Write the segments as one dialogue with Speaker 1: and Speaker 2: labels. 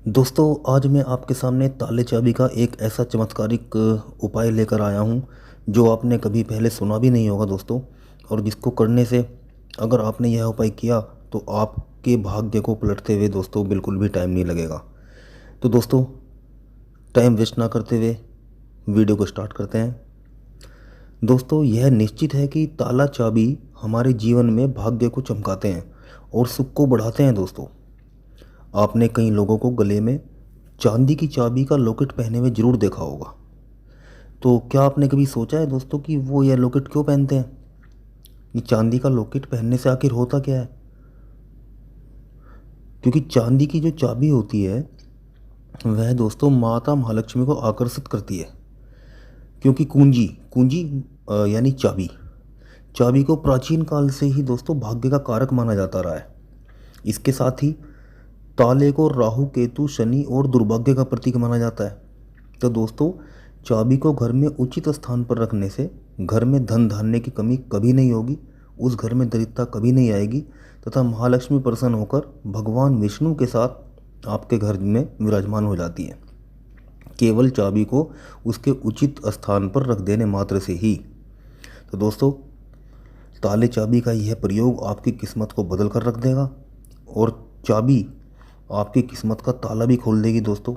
Speaker 1: दोस्तों, आज मैं आपके सामने ताले चाबी का एक ऐसा चमत्कारिक उपाय लेकर आया हूँ जो आपने कभी पहले सुना भी नहीं होगा दोस्तों। और जिसको करने से अगर आपने यह उपाय किया तो आपके भाग्य को पलटते हुए दोस्तों बिल्कुल भी टाइम नहीं लगेगा। तो दोस्तों, टाइम वेस्ट ना करते हुए वीडियो को स्टार्ट करते हैं। दोस्तों, यह निश्चित है कि ताला चाबी हमारे जीवन में भाग्य को चमकाते हैं और सुख को बढ़ाते हैं दोस्तों। आपने कई लोगों को गले में चांदी की चाबी का लॉकेट पहने हुए जरूर देखा होगा। तो क्या आपने कभी सोचा है दोस्तों कि वो यह लॉकेट क्यों पहनते हैं? ये चांदी का लॉकेट पहनने से आखिर होता क्या है? क्योंकि चांदी की जो चाबी होती है वह दोस्तों माता महालक्ष्मी को आकर्षित करती है। क्योंकि कुंजी कुंजी यानी चाबी चाबी को प्राचीन काल से ही दोस्तों भाग्य का कारक माना जाता रहा है। इसके साथ ही ताले को राहु केतु शनि और दुर्भाग्य का प्रतीक माना जाता है। तो दोस्तों, चाबी को घर में उचित स्थान पर रखने से घर में धन धान्य की कमी कभी नहीं होगी, उस घर में दरिद्रता कभी नहीं आएगी तथा महालक्ष्मी प्रसन्न होकर भगवान विष्णु के साथ आपके घर में विराजमान हो जाती है, केवल चाबी को उसके उचित स्थान पर रख देने मात्र से ही। तो दोस्तों, ताले चाबी का यह प्रयोग आपकी किस्मत को बदल कर रख देगा और चाबी आपकी किस्मत का ताला भी खोल देगी दोस्तों।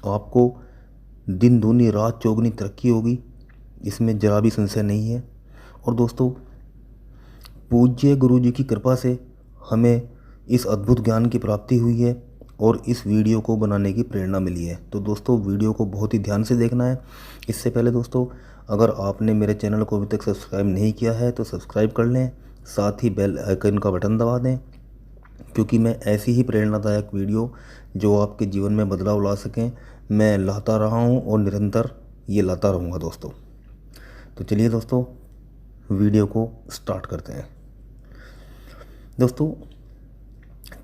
Speaker 1: आपको दिन दूनी रात चौगुनी तरक्की होगी, इसमें जरा भी संशय नहीं है। और दोस्तों, पूज्य गुरु जी की कृपा से हमें इस अद्भुत ज्ञान की प्राप्ति हुई है और इस वीडियो को बनाने की प्रेरणा मिली है। तो दोस्तों, वीडियो को बहुत ही ध्यान से देखना है। इससे पहले दोस्तों, अगर आपने मेरे चैनल को अभी तक सब्सक्राइब नहीं किया है तो सब्सक्राइब कर लें, साथ ही बेल आइकन का बटन दबा दें, क्योंकि मैं ऐसी ही प्रेरणादायक वीडियो जो आपके जीवन में बदलाव ला सकें मैं लाता रहा हूं और निरंतर ये लाता रहूँगा दोस्तों। तो चलिए दोस्तों, वीडियो को स्टार्ट करते हैं। दोस्तों,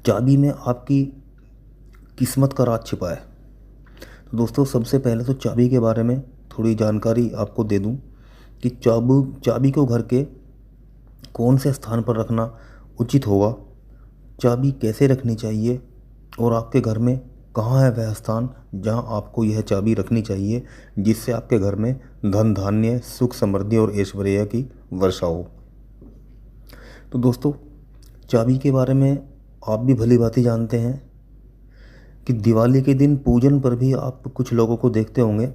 Speaker 1: चाबी में आपकी किस्मत का राज छिपा है। तो दोस्तों, सबसे पहले तो चाबी के बारे में थोड़ी जानकारी आपको दे दूं कि चाबी को घर के कौन से स्थान पर रखना उचित होगा, चाबी कैसे रखनी चाहिए और आपके घर में कहाँ है वह स्थान जहाँ आपको यह चाबी रखनी चाहिए जिससे आपके घर में धन धान्य सुख समृद्धि और ऐश्वर्य की वर्षा हो। तो दोस्तों, चाबी के बारे में आप भी भली भांति जानते हैं कि दिवाली के दिन पूजन पर भी आप कुछ लोगों को देखते होंगे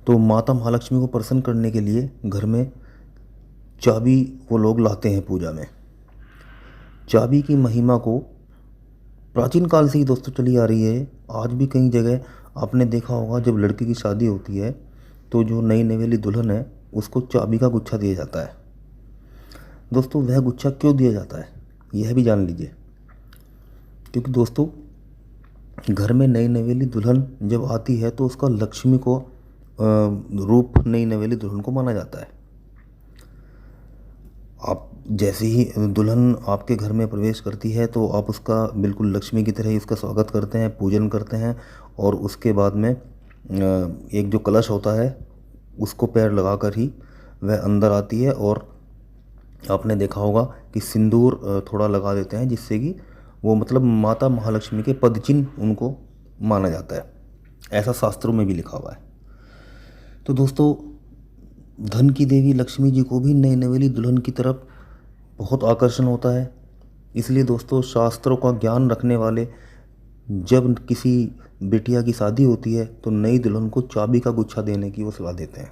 Speaker 1: तो माता महालक्ष्मी को प्रसन्न करने के लिए घर में चाबी वो लोग लाते हैं पूजा में। चाबी की महिमा को प्राचीन काल से ही दोस्तों चली आ रही है। आज भी कई जगह आपने देखा होगा जब लड़की की शादी होती है तो जो नई नवेली दुल्हन है उसको चाबी का गुच्छा दिया जाता है। दोस्तों, वह गुच्छा क्यों दिया जाता है यह भी जान लीजिए। क्योंकि दोस्तों, घर में नई नवेली दुल्हन जब आती है तो उसका लक्ष्मी को रूप नई नवेली दुल्हन को माना जाता है। आप जैसे ही दुल्हन आपके घर में प्रवेश करती है तो आप उसका बिल्कुल लक्ष्मी की तरह ही उसका स्वागत करते हैं, पूजन करते हैं और उसके बाद में एक जो कलश होता है उसको पैर लगाकर ही वह अंदर आती है। और आपने देखा होगा कि सिंदूर थोड़ा लगा देते हैं जिससे कि वो मतलब माता महालक्ष्मी के पद चिन्ह उनको माना जाता है, ऐसा शास्त्रों में भी लिखा हुआ है। तो दोस्तों, धन की देवी लक्ष्मी जी को भी नई नवेली दुल्हन की तरफ बहुत आकर्षण होता है। इसलिए दोस्तों, शास्त्रों का ज्ञान रखने वाले जब किसी बिटिया की शादी होती है तो नई दुल्हन को चाबी का गुच्छा देने की वो सलाह देते हैं।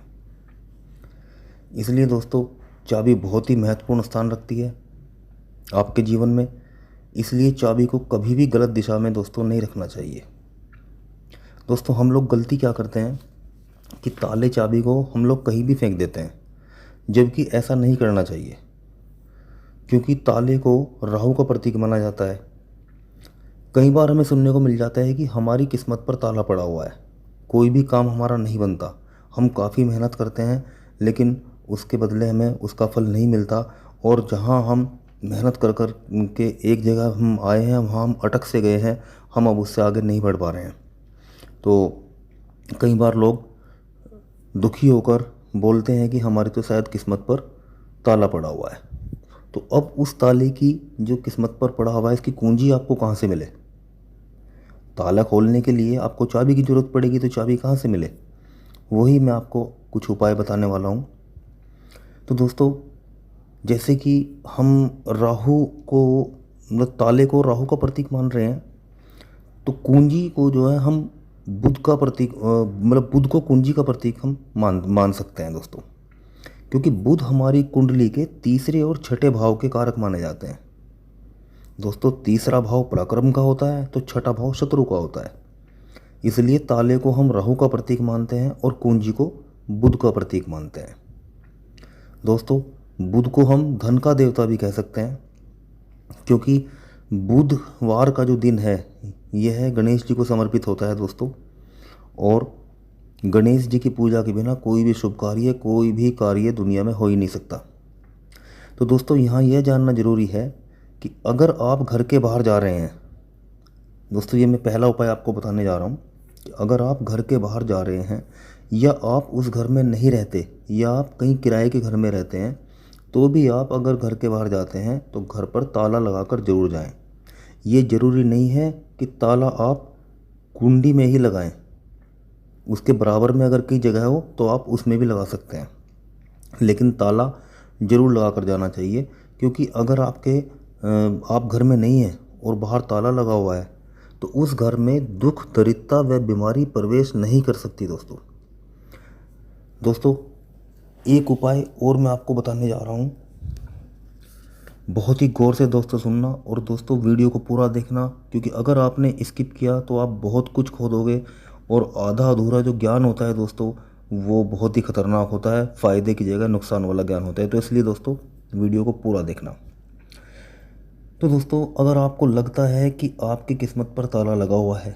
Speaker 1: इसलिए दोस्तों, चाबी बहुत ही महत्वपूर्ण स्थान रखती है आपके जीवन में। इसलिए चाबी को कभी भी गलत दिशा में दोस्तों नहीं रखना चाहिए। दोस्तों, हम लोग गलती क्या करते हैं कि ताले चाबी को हम लोग कहीं भी फेंक देते हैं, जबकि ऐसा नहीं करना चाहिए। क्योंकि ताले को राहु का प्रतीक माना जाता है। कई बार हमें सुनने को मिल जाता है कि हमारी किस्मत पर ताला पड़ा हुआ है, कोई भी काम हमारा नहीं बनता, हम काफ़ी मेहनत करते हैं लेकिन उसके बदले हमें उसका फल नहीं मिलता और जहां हम मेहनत कर कर के एक जगह हम आए हैं वहाँ हम अटक से गए हैं, हम अब उससे आगे नहीं बढ़ पा रहे हैं। तो कई बार लोग दुखी होकर बोलते हैं कि हमारी तो शायद किस्मत पर ताला पड़ा हुआ है। तो अब उस ताले की जो किस्मत पर पड़ा हुआ है इसकी कुंजी आपको कहाँ से मिले? ताला खोलने के लिए आपको चाबी की ज़रूरत पड़ेगी, तो चाबी कहाँ से मिले? वही मैं आपको कुछ उपाय बताने वाला हूँ। तो दोस्तों, जैसे कि हम राहु को, मतलब ताले को राहु का प्रतीक मान रहे हैं, तो कुंजी को जो है हम बुध का प्रतीक, मतलब बुध को कुंजी का प्रतीक हम मान सकते हैं दोस्तों। क्योंकि बुध हमारी कुंडली के तीसरे और छठे भाव के कारक माने जाते हैं दोस्तों। तीसरा भाव पराक्रम का होता है, तो छठा भाव शत्रु का होता है। इसलिए ताले को हम राहु का प्रतीक मानते हैं और कुंजी को बुध का प्रतीक मानते हैं दोस्तों। बुध को हम धन का देवता भी कह सकते हैं, क्योंकि बुधवार का जो दिन है यह गणेश जी को समर्पित होता है दोस्तों। और गणेश जी की पूजा के बिना कोई भी शुभ कार्य, कोई भी कार्य दुनिया में हो ही नहीं सकता। तो दोस्तों, यहाँ यह जानना जरूरी है कि अगर आप घर के बाहर जा रहे हैं दोस्तों, ये मैं पहला उपाय आपको बताने जा रहा हूँ कि अगर आप घर के बाहर जा रहे हैं या आप उस घर में नहीं रहते या आप कहीं किराए के घर में रहते हैं, तो भी आप अगर घर के बाहर जाते हैं तो घर पर ताला लगाकर जरूर जाएं। ये ज़रूरी नहीं है कि ताला आप कुंडी में ही लगाएं, उसके बराबर में अगर कहीं जगह हो तो आप उसमें भी लगा सकते हैं, लेकिन ताला ज़रूर लगा कर जाना चाहिए। क्योंकि अगर आप घर में नहीं हैं और बाहर ताला लगा हुआ है तो उस घर में दुख, दरिद्रता व बीमारी प्रवेश नहीं कर सकती दोस्तों, एक उपाय और मैं आपको बताने जा रहा हूँ। बहुत ही गौर से दोस्तों सुनना, और दोस्तों वीडियो को पूरा देखना, क्योंकि अगर आपने स्किप किया तो आप बहुत कुछ खो दोगे और आधा अधूरा जो ज्ञान होता है दोस्तों वो बहुत ही खतरनाक होता है, फ़ायदे की जगह नुकसान वाला ज्ञान होता है। तो इसलिए दोस्तों वीडियो को पूरा देखना। तो दोस्तों, अगर आपको लगता है कि आपकी किस्मत पर ताला लगा हुआ है,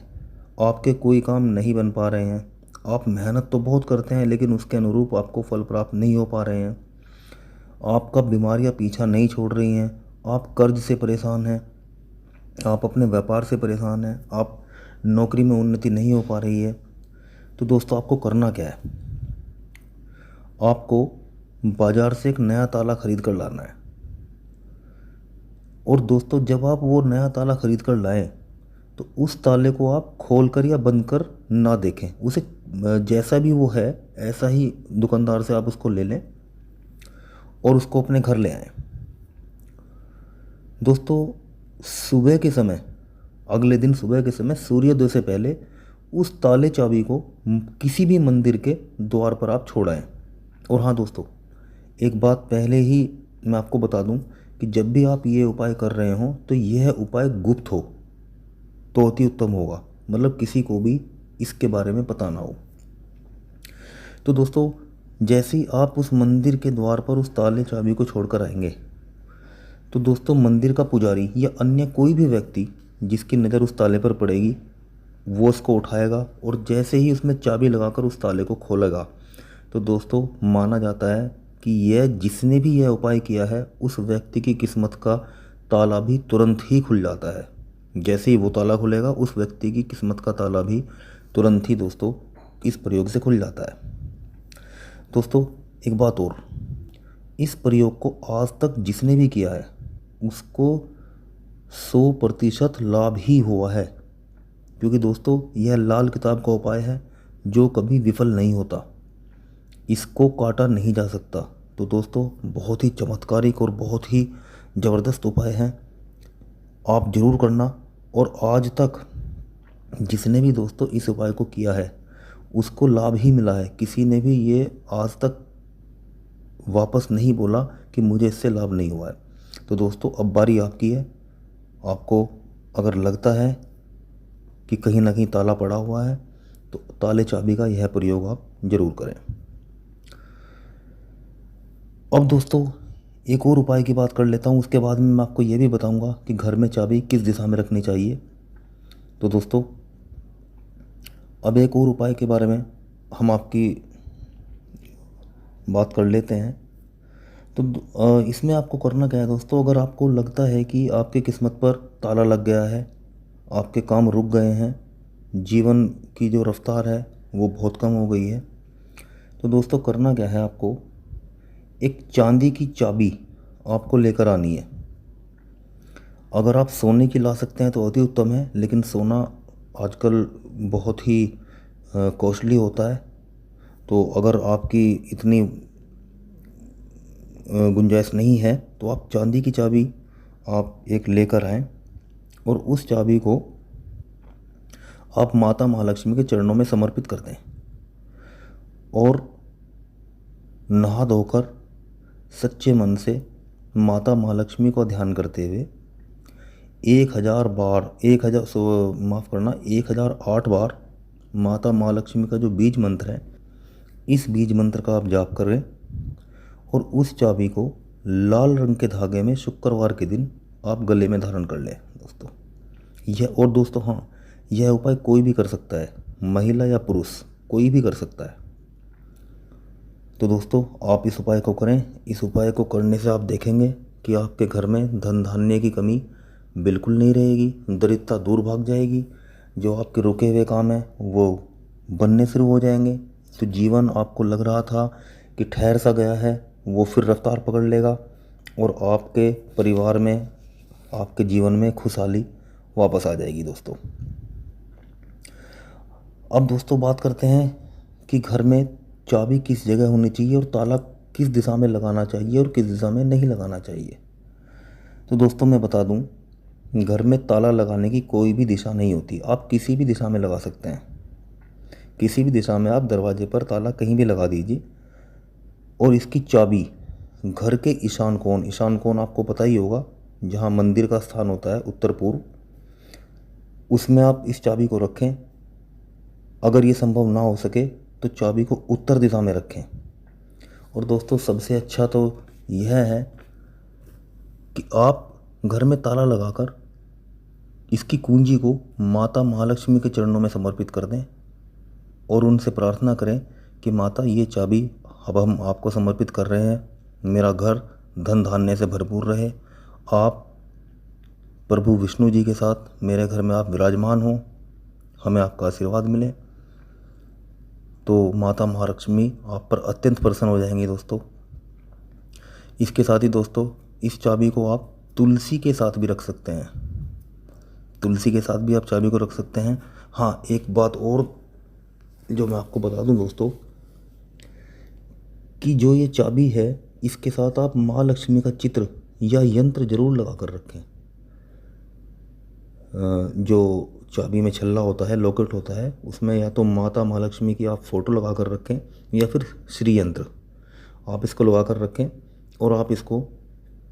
Speaker 1: आपके कोई काम नहीं बन पा रहे हैं, आप मेहनत तो बहुत करते हैं लेकिन उसके अनुरूप आपको फल प्राप्त नहीं हो पा रहे हैं, आपका बीमारियां पीछा नहीं छोड़ रही हैं, आप कर्ज से परेशान हैं, आप अपने व्यापार से परेशान हैं, आप नौकरी में उन्नति नहीं हो पा रही है, तो दोस्तों आपको करना क्या है? आपको बाज़ार से एक नया ताला खरीद कर लाना है। और दोस्तों, जब आप वो नया ताला खरीद कर लाएं तो उस ताले को आप खोल कर या बंद कर ना देखें, उसे जैसा भी वो है ऐसा ही दुकानदार से आप उसको ले लें और उसको अपने घर ले आएं दोस्तों। सुबह के समय, अगले दिन सुबह के समय सूर्योदय से पहले उस ताले चाबी को किसी भी मंदिर के द्वार पर आप छोड़ आएं। और हाँ दोस्तों, एक बात पहले ही मैं आपको बता दूं कि जब भी आप ये उपाय कर रहे हों तो यह उपाय गुप्त हो तो अति उत्तम होगा, मतलब किसी को भी इसके बारे में पता ना हो। तो दोस्तों, जैसे ही आप उस मंदिर के द्वार पर उस ताले चाबी को छोड़कर आएंगे तो दोस्तों मंदिर का पुजारी या अन्य कोई भी व्यक्ति जिसकी नज़र उस ताले पर पड़ेगी वो उसको उठाएगा और जैसे ही उसमें चाबी लगाकर उस ताले को खोलेगा तो दोस्तों माना जाता है कि यह जिसने भी यह उपाय किया है उस व्यक्ति की किस्मत का ताला भी तुरंत ही खुल जाता है। जैसे ही वो ताला खुलेगा उस व्यक्ति की किस्मत का ताला भी तुरंत ही दोस्तों इस प्रयोग से खुल जाता है। दोस्तों एक बात और, इस प्रयोग को आज तक जिसने भी किया है उसको 100% लाभ ही हुआ है, क्योंकि दोस्तों यह लाल किताब का उपाय है जो कभी विफल नहीं होता, इसको काटा नहीं जा सकता। तो दोस्तों बहुत ही चमत्कारिक और बहुत ही ज़बरदस्त उपाय हैं, आप ज़रूर करना। और आज तक जिसने भी दोस्तों इस उपाय को किया है उसको लाभ ही मिला है, किसी ने भी ये आज तक वापस नहीं बोला कि मुझे इससे लाभ नहीं हुआ है। तो दोस्तों अब बारी आपकी है, आपको अगर लगता है कि कहीं ना कहीं ताला पड़ा हुआ है तो ताले चाबी का यह प्रयोग आप ज़रूर करें। अब दोस्तों एक और उपाय की बात कर लेता हूँ, उसके बाद में मैं आपको ये भी बताऊँगा कि घर में चाबी किस दिशा में रखनी चाहिए। तो दोस्तों अब एक और उपाय के बारे में हम आपकी बात कर लेते हैं। तो इसमें आपको करना क्या है दोस्तों, अगर आपको लगता है कि आपकी किस्मत पर ताला लग गया है, आपके काम रुक गए हैं, जीवन की जो रफ्तार है वो बहुत कम हो गई है, तो दोस्तों करना क्या है, आपको एक चांदी की चाबी आपको लेकर आनी है। अगर आप सोने की ला सकते हैं तो अति उत्तम है, लेकिन सोना आजकल बहुत ही कॉस्टली होता है। तो अगर आपकी इतनी गुंजाइश नहीं है तो आप चांदी की चाबी आप एक लेकर आएँ और उस चाबी को आप माता महालक्ष्मी के चरणों में समर्पित कर दें और नहा धोकर सच्चे मन से माता महालक्ष्मी को ध्यान करते हुए 1000 बार 1008 बार माता महालक्ष्मी का जो बीज मंत्र है, इस बीज मंत्र का आप जाप करें और उस चाबी को लाल रंग के धागे में शुक्रवार के दिन आप गले में धारण कर लें दोस्तों। यह उपाय कोई भी कर सकता है, महिला या पुरुष कोई भी कर सकता है। तो दोस्तों आप इस उपाय को करें। इस उपाय को करने से आप देखेंगे कि आपके घर में धन धान्य की कमी बिल्कुल नहीं रहेगी, दरिद्रता दूर भाग जाएगी, जो आपके रुके हुए काम हैं वो बनने शुरू हो जाएंगे। तो जीवन आपको लग रहा था कि ठहर सा गया है, वो फिर रफ्तार पकड़ लेगा और आपके परिवार में, आपके जीवन में खुशहाली वापस आ जाएगी दोस्तों। अब दोस्तों बात करते हैं कि घर में चाबी किस जगह होनी चाहिए और ताला किस दिशा में लगाना चाहिए और किस दिशा में नहीं लगाना चाहिए। तो दोस्तों मैं बता दूं, घर में ताला लगाने की कोई भी दिशा नहीं होती। आप किसी भी दिशा में लगा सकते हैं, किसी भी दिशा में आप दरवाजे पर ताला कहीं भी लगा दीजिए और इसकी चाबी घर के ईशान कोण आपको पता ही होगा, जहाँ मंदिर का स्थान होता है उत्तर पूर्व, उसमें आप इस चाबी को रखें। अगर ये संभव ना हो सके तो चाबी को उत्तर दिशा में रखें। और दोस्तों सबसे अच्छा तो यह है कि आप घर में ताला लगाकर इसकी कुंजी को माता महालक्ष्मी के चरणों में समर्पित कर दें और उनसे प्रार्थना करें कि माता, ये चाबी अब हम आपको समर्पित कर रहे हैं, मेरा घर धन धान्य से भरपूर रहे, आप प्रभु विष्णु जी के साथ मेरे घर में आप विराजमान हो, हमें आपका आशीर्वाद मिले। तो माता महालक्ष्मी आप पर अत्यंत प्रसन्न हो जाएंगी दोस्तों। इसके साथ ही दोस्तों इस चाबी को आप तुलसी के साथ भी रख सकते हैं, तुलसी के साथ भी आप चाबी को रख सकते हैं। हाँ, एक बात और जो मैं आपको बता दूं दोस्तों, कि जो ये चाबी है इसके साथ आप माँ लक्ष्मी का चित्र या यंत्र जरूर लगा कर रखें। जो चाबी में छल्ला होता है, लॉकेट होता है, उसमें या तो माता महालक्ष्मी की आप फ़ोटो लगा कर रखें या फिर श्री यंत्र आप इसको लगा कर रखें और आप इसको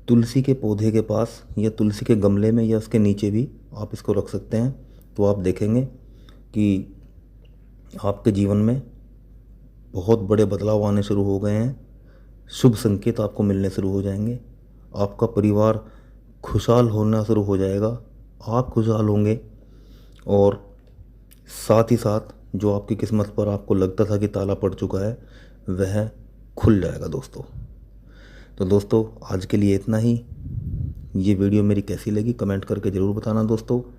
Speaker 1: तुलसी के पौधे के पास या तुलसी के गमले में या उसके नीचे भी आप इसको रख सकते हैं। तो आप देखेंगे कि आपके जीवन में बहुत बड़े बदलाव आने शुरू हो गए हैं, शुभ संकेत आपको मिलने शुरू हो जाएंगे, आपका परिवार खुशहाल होना शुरू हो जाएगा, आप खुशहाल होंगे और साथ ही साथ जो आपकी किस्मत पर आपको लगता था कि ताला पड़ चुका है वह खुल जाएगा दोस्तों। तो दोस्तों आज के लिए इतना ही। ये वीडियो मेरी कैसी लगी कमेंट करके ज़रूर बताना दोस्तों।